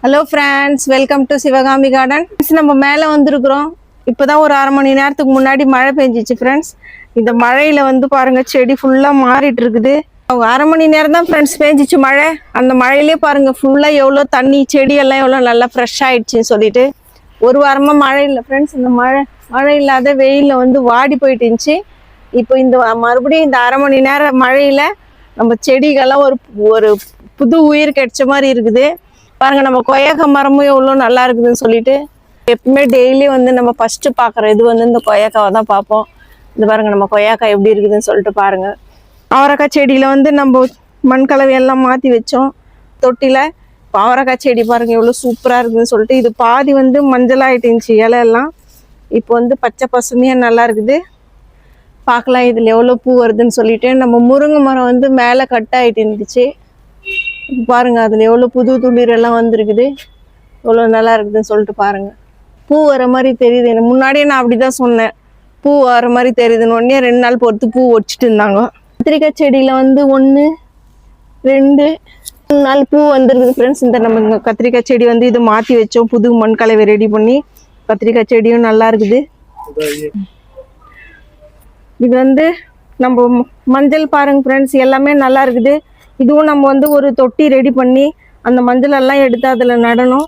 Hello friends, welcome to Sivakami garden. நம்ம மேலே வந்திருக்கிறோம். இப்போதான் ஒரு அரை மணி நேரத்துக்கு முன்னாடி மழை பெஞ்சிச்சு ஃப்ரெண்ட்ஸ். இந்த மழையில வந்து பாருங்க செடி ஃபுல்லாக மாறிட்டு இருக்குது. அரை மணி நேரம் தான் ஃப்ரெண்ட்ஸ் பெஞ்சிச்சு மழை. அந்த மழையிலே பாருங்க ஃபுல்லாக எவ்வளோ தண்ணி, செடியெல்லாம் எவ்வளோ நல்லா ஃப்ரெஷ் ஆயிடுச்சுன்னு சொல்லிட்டு. ஒரு வாரமாக மழை இல்லை ஃப்ரெண்ட்ஸ். இந்த மழை இல்லாத வெயிலில் வந்து வாடி போயிட்டு இருந்துச்சு. இப்போ இந்த மறுபடியும் இந்த அரை மணி நேரம் மழையில நம்ம செடிகள்லாம் ஒரு புது உயிர் கிடைச்ச மாதிரி இருக்குது. பாருங்க, நம்ம கொய்யாக்காய் மரமும் எவ்வளோ நல்லா இருக்குதுன்னு சொல்லிட்டு எப்பவுமே டெய்லி வந்து நம்ம ஃபர்ஸ்ட் பார்க்குற இது வந்து இந்த கொய்யாக்காவை தான் பார்ப்போம். இந்த பாருங்க நம்ம கொய்யாக்காய் எப்படி இருக்குதுன்னு சொல்லிட்டு பாருங்க. அவரைக்காய் செடியில வந்து நம்ம மண் கலவையெல்லாம் மாற்றி வச்சோம் தொட்டில. இப்போ அவரைக்காய் செடி பாருங்க எவ்வளோ சூப்பராக இருக்குதுன்னு சொல்லிட்டு இது பாதி வந்து மஞ்சளாயிட்டு இருந்துச்சு இலையெல்லாம். இப்போ வந்து பச்சை பசுமையாக நல்லா இருக்குது. பார்க்கலாம் இதில் எவ்வளோ பூ வருதுன்னு சொல்லிட்டு. நம்ம முருங்கை மரம் வந்து மேலே கட் ஆகிட்டு இருந்துச்சு. பாருங்க அதில் எவ்வளோ புது துளிரெல்லாம் வந்துருக்குது, எவ்வளோ நல்லா இருக்குதுன்னு சொல்லிட்டு பாருங்க. பூ வர மாதிரி தெரியுது. எனக்கு முன்னாடியே நான் அப்படிதான் சொன்னேன், பூ வர மாதிரி தெரியுதுன்னு. உடனே 2 நாள் பொறுத்து பூ வச்சுட்டு இருந்தாங்க. கத்திரிக்காய் செடியில் வந்து 1 2 3 நாள் பூ வந்துருக்குது ஃப்ரெண்ட்ஸ். இந்த நம்ம கத்திரிக்காய் செடி வந்து இது மாற்றி வச்சோம், புது மண் கலவை ரெடி பண்ணி. கத்திரிக்காய் செடியும் நல்லா இருக்குது. இது வந்து நம்ம மஞ்சள் பாருங்க ஃப்ரெண்ட்ஸ், எல்லாமே நல்லா இருக்குது. இதுவும் நம்ம வந்து ஒரு தொட்டி ரெடி பண்ணி அந்த மஞ்சள் எல்லாம் எடுத்து அதில் நடணும்.